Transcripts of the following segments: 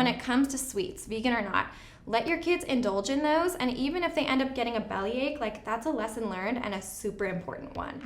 when it comes to sweets, vegan or not, let your kids indulge in those, and even if they end up getting a bellyache, like that's a lesson learned and a super important one.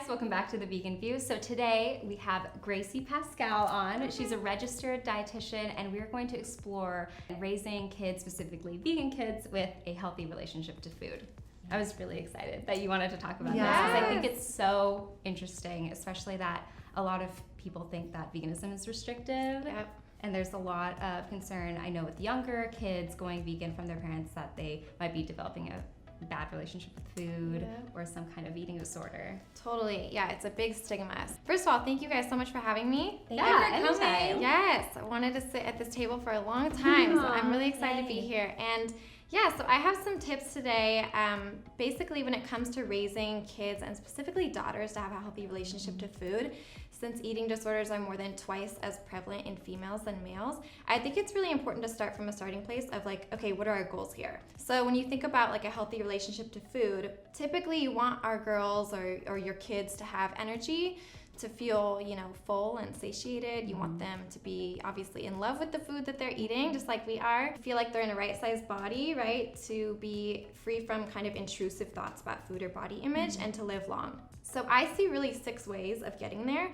Welcome back to The Vegan View. So today we have Gracie Pascal on. She's a registered dietitian, and we're going to explore raising kids, specifically vegan kids, with a healthy relationship to food. I was really excited that you wanted to talk about this, because I think it's so interesting, especially that a lot of people think that veganism is restrictive. Yep. And there's a lot of concern, I know, with younger kids going vegan from their parents, that they might be developing a bad relationship with food or some kind of eating disorder. Totally. Yeah, it's a big stigma. First of all, thank you guys so much for having me. Thank you for coming. Yes, I wanted to sit at this table for a long time, so I'm really excited to be here. And yeah, so I have some tips today. Basically, when it comes to raising kids, and specifically daughters, to have a healthy relationship to food, since eating disorders are more than twice as prevalent in females than males, I think it's really important to start from a starting place of like, okay, what are our goals here? So when you think about like a healthy relationship to food, typically you want our girls or your kids to have energy, to feel, full and satiated. You want them to be obviously in love with the food that they're eating, just like we are. Feel like they're in a right-sized body, right? To be free from kind of intrusive thoughts about food or body image, and to live long. So I see really 6 ways of getting there.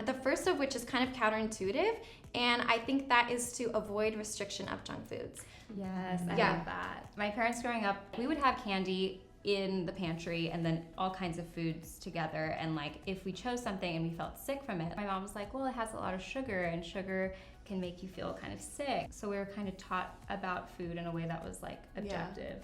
The first of which is kind of counterintuitive, and I think that is to avoid restriction of junk foods. Yes, I love that. My parents growing up, we would have candy in the pantry and then all kinds of foods together, and like if we chose something and we felt sick from it, my mom was like, well, it has a lot of sugar and sugar can make you feel kind of sick. So we were kind of taught about food in a way that was like objective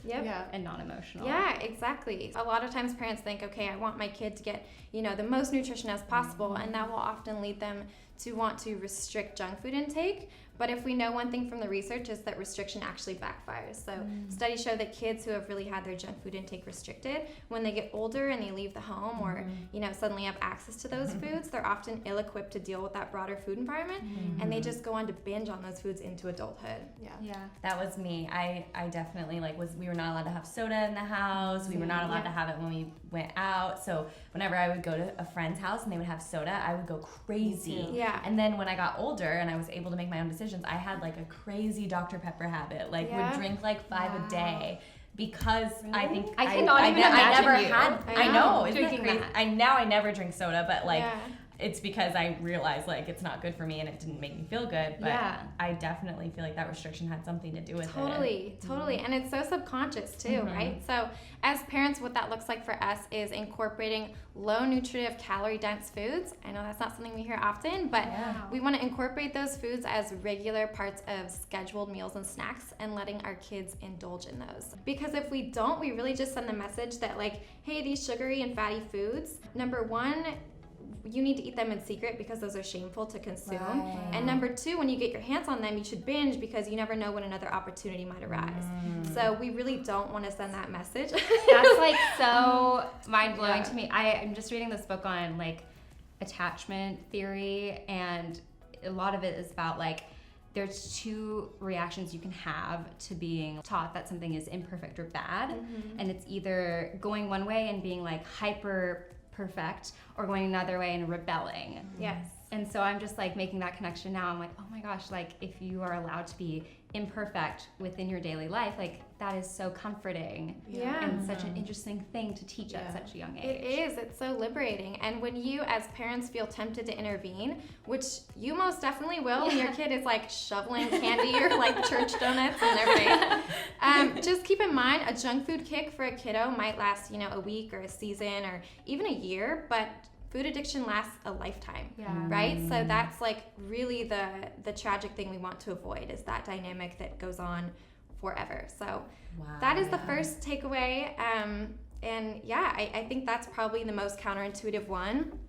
and non-emotional. Yeah, exactly. A lot of times parents think, okay, I want my kid to get, the most nutrition as possible, and that will often lead them to want to restrict junk food intake. But if we know one thing from the research is that restriction actually backfires. So studies show that kids who have really had their junk food intake restricted, when they get older and they leave the home or, suddenly have access to those foods, they're often ill-equipped to deal with that broader food environment, and they just go on to binge on those foods into adulthood. Yeah. That was me. I definitely we were not allowed to have soda in the house. We were not allowed to have it when we went out. So whenever I would go to a friend's house and they would have soda, I would go crazy. Yeah. And then when I got older and I was able to make my own decisions, I had like a crazy Dr. Pepper habit. Would drink like 5 a day. Because I think I cannot even imagine I know, isn't drinking it crazy? that. I never drink soda, but it's because I realized it's not good for me and it didn't make me feel good. But I definitely feel like that restriction had something to do with it. Totally. And it's so subconscious too, right? So as parents, what that looks like for us is incorporating low nutritive, calorie dense foods. I know that's not something we hear often, but we want to incorporate those foods as regular parts of scheduled meals and snacks, and letting our kids indulge in those. Because if we don't, we really just send the message that hey, these sugary and fatty foods, number one, you need to eat them in secret because those are shameful to consume. Right. And number 2, when you get your hands on them, you should binge because you never know when another opportunity might arise. So we really don't want to send that message. That's so mind-blowing to me. I'm just reading this book on attachment theory, and a lot of it is about there's 2 reactions you can have to being taught that something is imperfect or bad. And it's either going one way and being hyper perfect, or going another way and rebelling. Yes. And so I'm just making that connection now. I'm oh my gosh, if you are allowed to be imperfect within your daily life, that is so comforting. And such an interesting thing to teach at such a young age. It is. It's so liberating. And when you as parents feel tempted to intervene, which you most definitely will when your kid is shoveling candy or church donuts in their face, just keep in mind a junk food kick for a kiddo might last a week or a season or even a year, but food addiction lasts a lifetime, right? So that's really the tragic thing we want to avoid, is that dynamic that goes on forever. So that is the first takeaway. And I think that's probably the most counterintuitive one.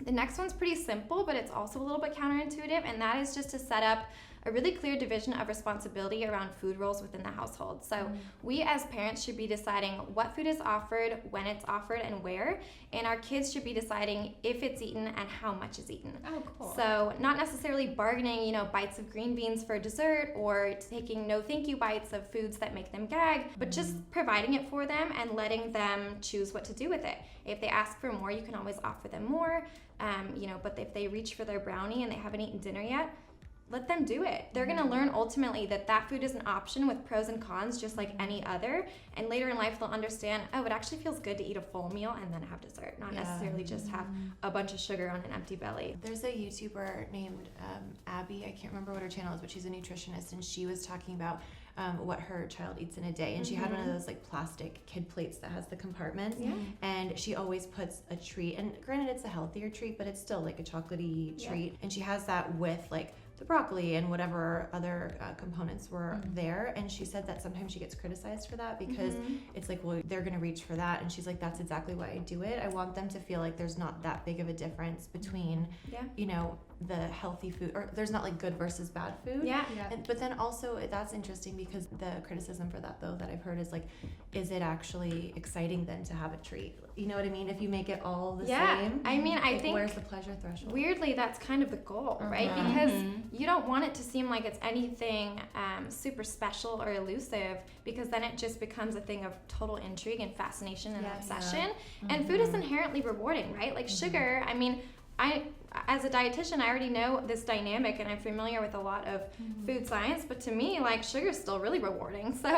The next one's pretty simple, but it's also a little bit counterintuitive, and that is just to set up a really clear division of responsibility around food roles within the household. So we as parents should be deciding what food is offered, when it's offered, and where, and our kids should be deciding if it's eaten and how much is eaten. Oh, cool. So not necessarily bargaining, bites of green beans for dessert or taking no thank you bites of foods that make them gag, but just providing it for them and letting them choose what to do with it. If they ask for more, you can always offer them more, but if they reach for their brownie and they haven't eaten dinner yet, let them do it. They're going to learn ultimately that food is an option with pros and cons just like any other. And later in life, they'll understand, oh, it actually feels good to eat a full meal and then have dessert, not necessarily just have a bunch of sugar on an empty belly. There's a YouTuber named Abby, I can't remember what her channel is, but she's a nutritionist, and she was talking about what her child eats in a day. And she had one of those like plastic kid plates that has the compartments. Yeah. And she always puts a treat, and granted it's a healthier treat, but it's still like a chocolatey treat. And she has that with like the broccoli and whatever other components were there. And she said that sometimes she gets criticized for that because it's like, well, they're going to reach for that. And she's like, that's exactly why I do it. I want them to feel like there's not that big of a difference between, the healthy food, or there's not like good versus bad food. Yeah. But then also that's interesting because the criticism for that though that I've heard is like, is it actually exciting then to have a treat? You know what I mean? If you make it all the same. I mean, I like, think where's the pleasure threshold? Weirdly, that's kind of the goal, right? Because you don't want it to seem like it's anything super special or elusive, because then it just becomes a thing of total intrigue and fascination and obsession. And food is inherently rewarding, right? Like sugar, I mean, as a dietitian, I already know this dynamic and I'm familiar with a lot of food science, but to me, like, sugar is still really rewarding. So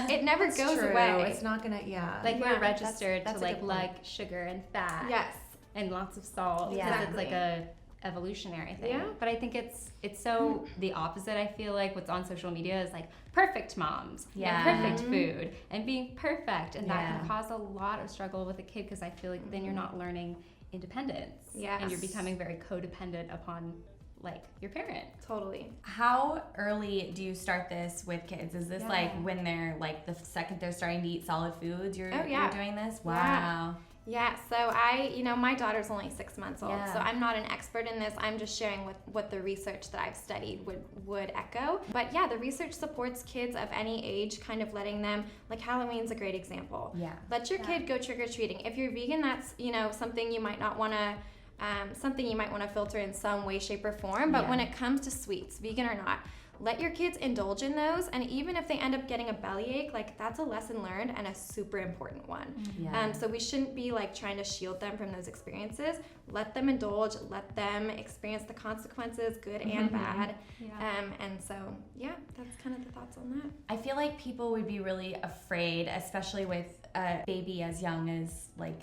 it never goes away. It's not gonna, Like we're registered to like sugar and fat. Yes. And lots of salt. Yeah. Because it's like a evolutionary thing. Yeah. But I think it's so the opposite. I feel like what's on social media is like perfect moms and perfect food and being perfect. And that can cause a lot of struggle with a kid, because I feel like then you're not learning independence. Yes. And you're becoming very codependent upon like your parent. Totally. How early do you start this with kids? Is this like when they're like the second they're starting to eat solid foods, you're doing this? Wow. Yeah, so my daughter's only 6 months old, so I'm not an expert in this. I'm just sharing what the research that I've studied would echo. But yeah, the research supports kids of any age, kind of letting them, like Halloween's a great example. Yeah. Let your kid go trick-or-treating. If you're vegan, that's, something you might not want to filter in some way, shape, or form. But when it comes to sweets, vegan or not, let your kids indulge in those, and even if they end up getting a bellyache, like, that's a lesson learned and a super important one. So we shouldn't be like trying to shield them from those experiences. Let them indulge, let them experience the consequences, good and bad. And so that's kind of the thoughts on that. I feel like people would be really afraid, especially with a baby as young as like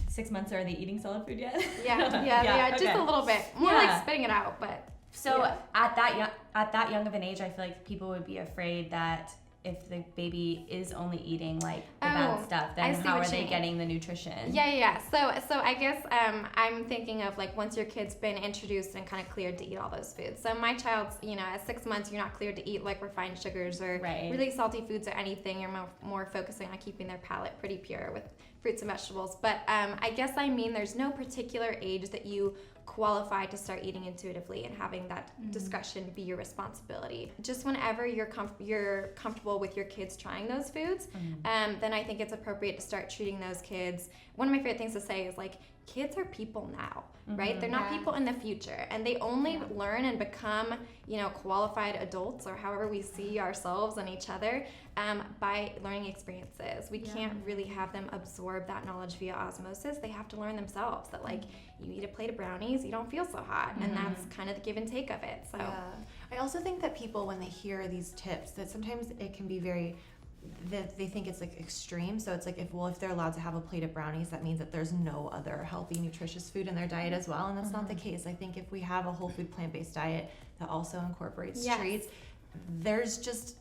6 months. Are they eating solid food yet? They are, just a little bit more like spitting it out, but. So at that young of an age, I feel like people would be afraid that if the baby is only eating like the bad stuff, then how are they getting the nutrition? Yeah. So I guess I'm thinking of like once your kid's been introduced and kind of cleared to eat all those foods. So my child's, at 6 months, you're not cleared to eat like refined sugars or really salty foods or anything. You're more focusing on keeping their palate pretty pure with fruits and vegetables. But I guess I mean there's no particular age that you qualify to start eating intuitively and having that discretion be your responsibility. Just whenever you're comfortable with your kids trying those foods, then I think it's appropriate to start treating those kids. One of my favorite things to say is like, kids are people now, right? They're not people in the future, and they only learn and become, qualified adults, or however we see ourselves and each other, by learning experiences. We can't really have them absorb that knowledge via osmosis. They have to learn themselves that like, you eat a plate of brownies, you don't feel so hot, and that's kind of the give and take of it. So I also think that people, when they hear these tips, that sometimes it can be that they think it's like extreme. So it's like if they're allowed to have a plate of brownies, that means that there's no other healthy, nutritious food in their diet as well, and that's not the case. I think if we have a whole food plant-based diet that also incorporates treats, there's just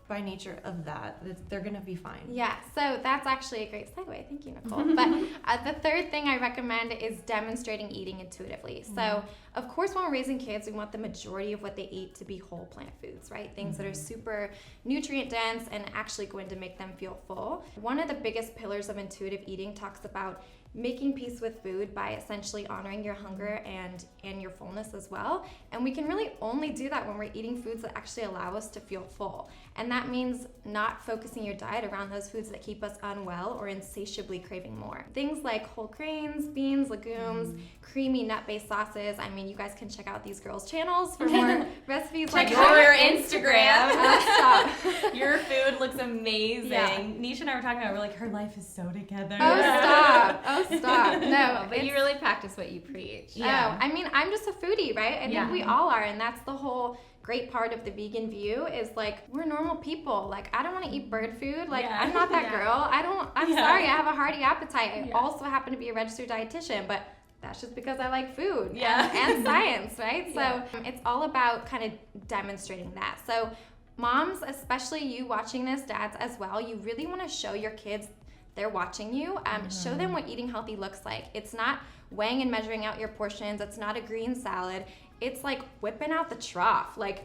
by nature of that, they're gonna be fine. Yeah, so that's actually a great segue. Thank you, Nicole. But the third thing I recommend is demonstrating eating intuitively. So, of course, when we're raising kids, we want the majority of what they eat to be whole plant foods, right? Things that are super nutrient dense and actually going to make them feel full. One of the biggest pillars of intuitive eating talks about making peace with food by essentially honoring your hunger and your fullness as well. And we can really only do that when we're eating foods that actually allow us to feel full. And that means not focusing your diet around those foods that keep us unwell or insatiably craving more. Things like whole grains, beans, legumes, creamy nut-based sauces. I mean, you guys can check out these girls' channels for more recipes like your Instagram. Stop. Your food looks amazing. Yeah. Nisha and I were talking about, we're like, her life is so together. Oh, stop. Oh, stop. No, But you really practice what you preach. Oh, I mean, I'm just a foodie, right? I Yeah. think we all are, and that's the whole great part of the vegan view is like we're normal people. Like I don't want to eat bird food. Like Yeah. I'm not that girl. I'm Yeah. sorry. I have a hearty appetite. I Yeah. also happen to be a registered dietitian, but that's just because I like food Yeah. and science, right? Yeah. So it's all about kind of demonstrating that. So moms, especially you watching this, dads as well, you really want to show your kids they're watching you. Show them what eating healthy looks like. It's not weighing and measuring out your portions. It's not a green salad. It's like whipping out the trough, like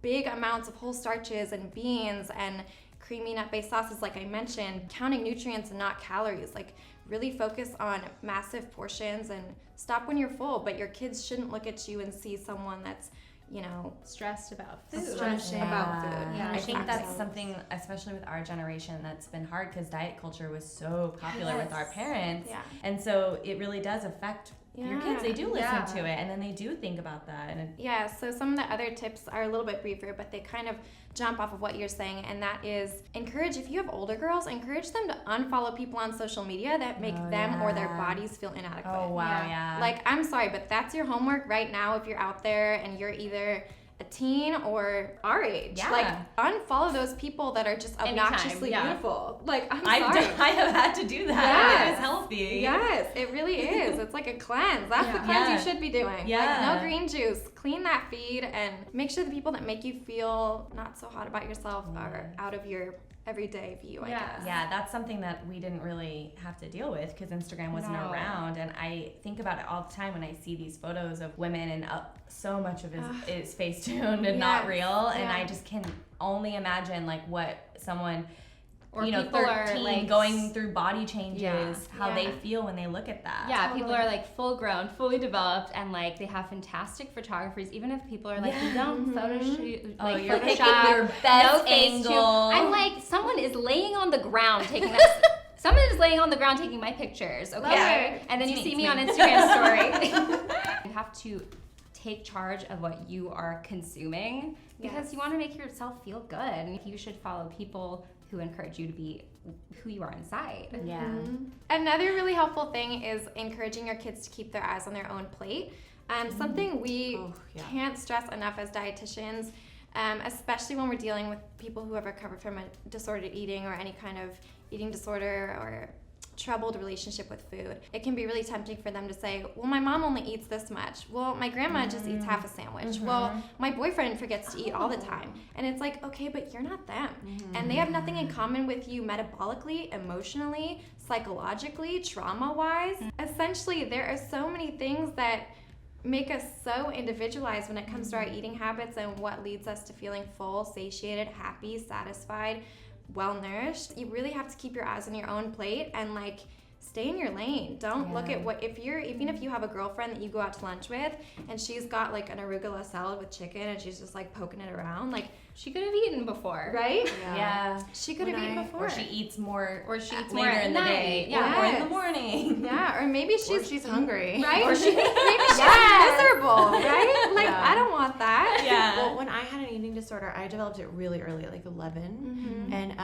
big amounts of whole starches and beans and creamy nut-based sauces, like I mentioned, counting nutrients and not calories. Like really focus on massive portions and stop when you're full, but your kids shouldn't look at you and see someone that's, you know, Stressed about food. stressed about food. Yeah, I think that's exactly. something, especially with our generation, that's been hard because diet culture was so popular with our parents. Yeah. And so it really does affect your kids. They do listen Yeah. to it, and then they do think about that. And Yeah, so some of the other tips are a little bit briefer, but they kind of jump off of what you're saying, and that is encourage, if you have older girls, encourage them to unfollow people on social media that make them or their bodies feel inadequate. oh wow, yeah. Like, I'm sorry, but that's your homework right now if you're out there and you're either a teen or our age. Yeah. Like, unfollow those people that are just obnoxiously yeah. beautiful. Like, I'm I sorry. have had to do that. Yes. It is healthy. Yes, it really is. It's like a cleanse. That's the cleanse Yeah. you should be doing. Yeah. Like, no green juice. Clean that feed and make sure the people that make you feel not so hot about yourself are out of your everyday view, I guess. Yeah, that's something that we didn't really have to deal with because Instagram wasn't No. around. And I think about it all the time when I see these photos of women, and so much of it is Facetune and not Yes. real. And Yeah. I just can only imagine like what someone, Or you know, people are, 13 like, going through body changes, Yeah. how Yeah. they feel when they look at that. Yeah, people are like full grown, fully developed, and like they have fantastic photographers. Even if people are like, you don't photo shoot, Oh, like you're picking Photoshop, your best no face angle. I'm like, someone is laying on the ground taking that. Someone is laying on the ground taking my pictures. Okay, Yeah. and then It's you me, see me it's on me. Instagram story. You have to take charge of what you are consuming because Yes. you want to make yourself feel good, and you should follow people who encourage you to be who you are inside. Yeah. Mhm. Another really helpful thing is encouraging your kids to keep their eyes on their own plate. Something we can't stress enough as dietitians, especially when we're dealing with people who have recovered from a disordered eating or any kind of eating disorder or troubled relationship with food. It can be really tempting for them to say, well, my mom only eats this much. Well, my grandma just eats half a sandwich. Well, my boyfriend forgets to eat all the time. And it's like, okay, but you're not them. And they have nothing in common with you metabolically, emotionally, psychologically, trauma-wise. Essentially, there are so many things that make us so individualized when it comes to our eating habits and what leads us to feeling full, satiated, happy, satisfied, well-nourished. You really have to keep your eyes on your own plate and like stay in your lane. Don't look at what, even if you have a girlfriend that you go out to lunch with and she's got like an arugula salad with chicken and she's just like poking it around, like, She could have eaten before, right? Yeah. She could have eaten before. Or she eats more, Or she eats later more at in the night. day, Yeah. or in the Yes. morning. Yeah, or maybe She's hungry. right? Or she- maybe she's Yes. miserable, right? Like, Yeah. I don't want that. Yeah. Well, when I had an eating disorder, I developed it really early, like 11. And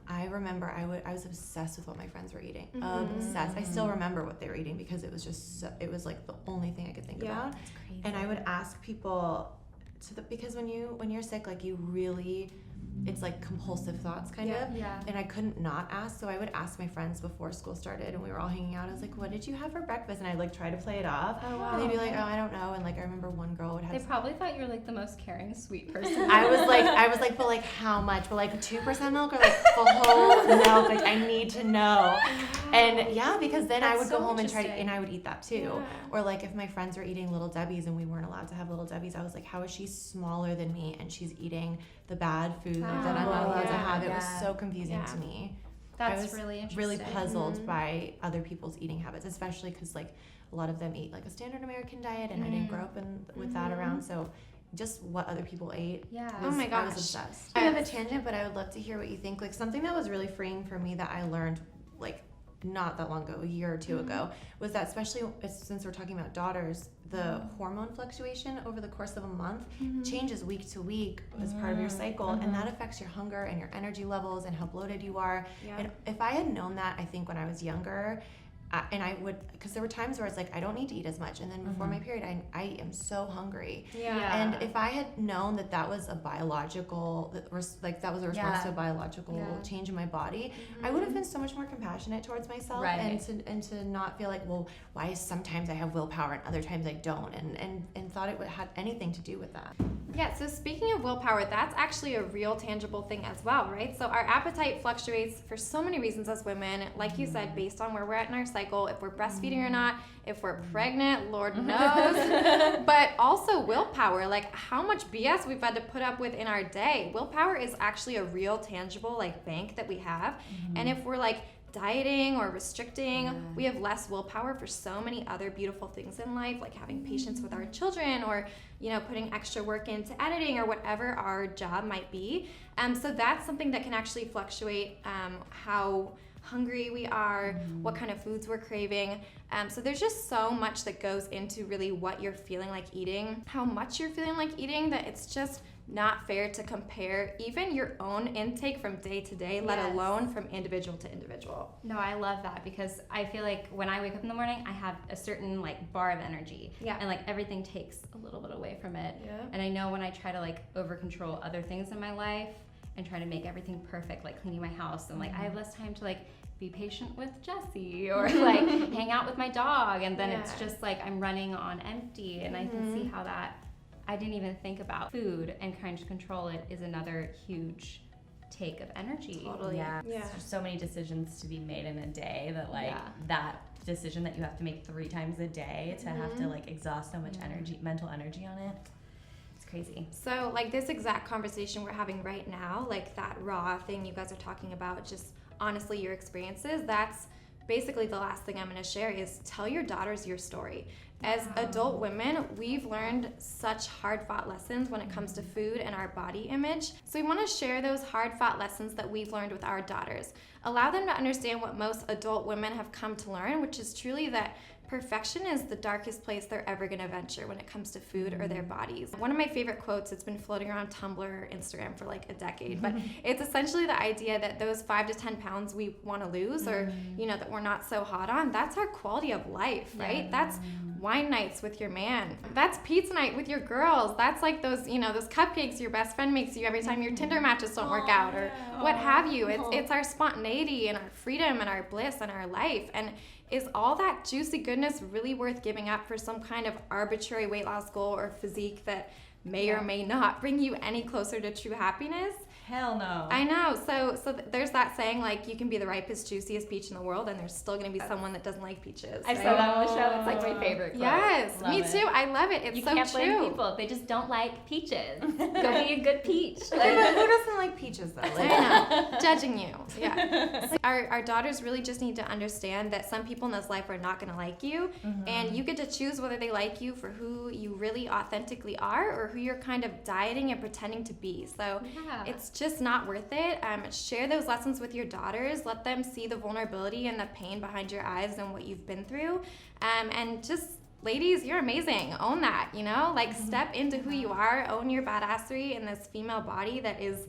I remember I was obsessed with what my friends were eating. Obsessed. I still remember what they were eating because it was just it was like the only thing I could think about. That's crazy. And I would ask people because when you're sick, like you really, it's like compulsive thoughts kind of. Yeah. And I couldn't not ask, so I would ask my friends before school started and we were all hanging out. I was like, what did you have for breakfast? And I'd like try to play it off. Oh, wow. And they'd be like, oh, I don't know. And like I remember one girl would have They probably thought you were like the most caring, sweet person. I was like, but like how much? But like 2% milk or like the whole milk? Like I need to know. And yeah, because then I That's would so go home and interesting. and I would eat that too. Yeah. Or like if my friends were eating Little Debbie's and we weren't allowed to have Little Debbie's, I was like, how is she smaller than me and she's eating the bad food that I'm not allowed to have? It was so confusing to me. That's I was really interesting. really puzzled by other people's eating habits, especially because like a lot of them eat like a standard American diet, and I didn't grow up with that around. So just what other people ate. Yeah. Oh my I was gosh. obsessed. I have a tangent, but I would love to hear what you think. Like something that was really freeing for me that I learned like not that long ago, a year or two ago, was that especially since we're talking about daughters, the hormone fluctuation over the course of a month changes week to week as part of your cycle, and that affects your hunger and your energy levels and how bloated you are. Yeah. And if I had known that, I think when I was younger, and I would, because there were times where it's like I don't need to eat as much, and then before my period I am so hungry. Yeah. And if I had known that that was a biological, that was a response to a biological change in my body, I would have been so much more compassionate towards myself, and to not feel like, well, why sometimes I have willpower and other times I don't, and thought it would have anything to do with that. Yeah, so speaking of willpower, that's actually a real tangible thing as well, right? So our appetite fluctuates for so many reasons as women, like you said, based on where we're at in our cycle, if we're breastfeeding or not, if we're pregnant, Lord knows, but also willpower, like how much BS we've had to put up with in our day. Willpower is actually a real tangible like bank that we have, and if we're like dieting or restricting, we have less willpower for so many other beautiful things in life, like having patience with our children, or putting extra work into editing, or whatever our job might be. So that's something that can actually fluctuate how hungry we are, what kind of foods we're craving. So there's just so much that goes into really what you're feeling like eating, how much you're feeling like eating, that it's just not fair to compare even your own intake from day to day, let alone from individual to individual. No, I love that, because I feel like when I wake up in the morning, I have a certain like bar of energy. Yeah. And like everything takes a little bit away from it. Yeah. And I know when I try to like over control other things in my life and try to make everything perfect, like cleaning my house, and like I have less time to like be patient with Jessie or like hang out with my dog, and then it's just like I'm running on empty. And I can see how that, I didn't even think about food and trying to control it is another huge take of energy. Totally. Yeah. Yeah. There's so many decisions to be made in a day that like that decision that you have to make 3 times a day to have to like exhaust so much energy, mental energy on it. It's crazy. So like this exact conversation we're having right now, like that raw thing you guys are talking about, just honestly your experiences, that's basically the last thing I'm going to share is tell your daughters your story. As adult women, we've learned such hard-fought lessons when it comes to food and our body image. So we want to share those hard-fought lessons that we've learned with our daughters. Allow them to understand what most adult women have come to learn, which is truly that perfection is the darkest place they're ever going to venture when it comes to food or their bodies. One of my favorite quotes, it's been floating around Tumblr, Instagram for like a decade, but it's essentially the idea that those 5 to 10 pounds we want to lose, or that we're not so hot on, that's our quality of life, right? That's wine nights with your man. That's pizza night with your girls. That's like those, those cupcakes your best friend makes you every time your Tinder matches don't work out, or what have you. It's our spontaneity and our freedom and our bliss and our life. And is all that juicy goodness really worth giving up for some kind of arbitrary weight loss goal or physique that may or may not bring you any closer to true happiness? Hell no. I know. So there's that saying, like, you can be the ripest, juiciest peach in the world, and there's still going to be someone that doesn't like peaches. I saw that on the show. It's like my favorite quote. Yes, Love me it. too. I love it. It's You so can't blame true. people if they just don't like peaches. Go be a good peach. Who doesn't like peaches though? Like, I know. Judging you. Yeah. Our daughters really just need to understand that some people in this life are not going to like you, and you get to choose whether they like you for who you really authentically are or who you're kind of dieting and pretending to be. So it's just not worth it. Share those lessons with your daughters. Let them see the vulnerability and the pain behind your eyes and what you've been through. And just, ladies, you're amazing. Own that, like step into who you are, own your badassery in this female body that is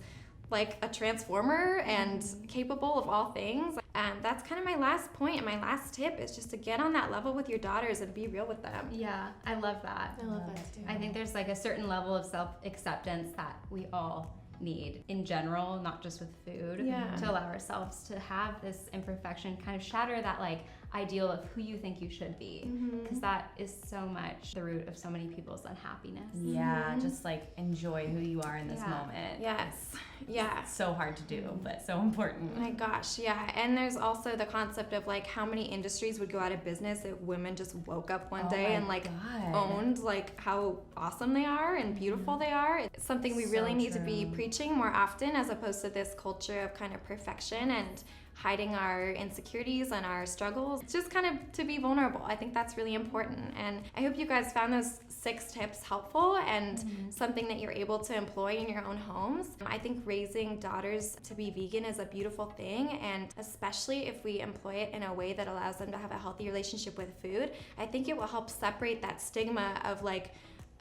like a transformer and capable of all things. That's kind of my last point and my last tip is just to get on that level with your daughters and be real with them. Yeah, I love that. I love that too. I think there's like a certain level of self-acceptance that we all need in general, not just with food, to allow ourselves to have this imperfection kind of shatter that like ideal of who you think you should be, because that is so much the root of so many people's unhappiness. Yeah, just like enjoy who you are in this moment. Yes. Yeah. It's so hard to do, but so important. My gosh, yeah. And there's also the concept of like how many industries would go out of business if women just woke up one day and like owned like how awesome they are and beautiful they are. It's something we really need to be preaching reaching more often, as opposed to this culture of kind of perfection and hiding our insecurities and our struggles. Just kind of to be vulnerable. I think that's really important. And I hope you guys found those 6 tips helpful and something that you're able to employ in your own homes. I think raising daughters to be vegan is a beautiful thing, and especially if we employ it in a way that allows them to have a healthy relationship with food, I think it will help separate that stigma of like,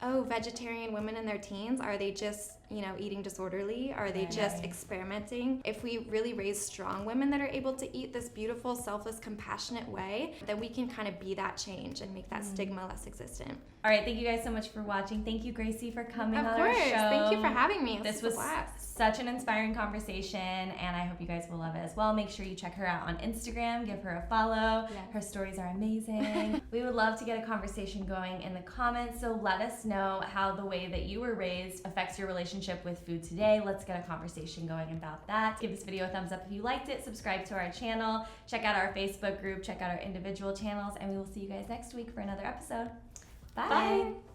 oh, vegetarian women in their teens, are they just, eating disorderly? Are they just experimenting? If we really raise strong women that are able to eat this beautiful, selfless, compassionate way, then we can kind of be that change and make that stigma less existent. All right, thank you guys so much for watching. Thank you, Gracie, for coming on our show. Thank you for having me. This was such an inspiring conversation, and I hope you guys will love it as well. Make sure you check her out on Instagram. Give her a follow. Yes. Her stories are amazing. We would love to get a conversation going in the comments, so let us know how the way that you were raised affects your relationship with food today. Let's get a conversation going about that. Give this video a thumbs up if you liked it. Subscribe to our channel. Check out our Facebook group. Check out our individual channels, and we will see you guys next week for another episode. Bye.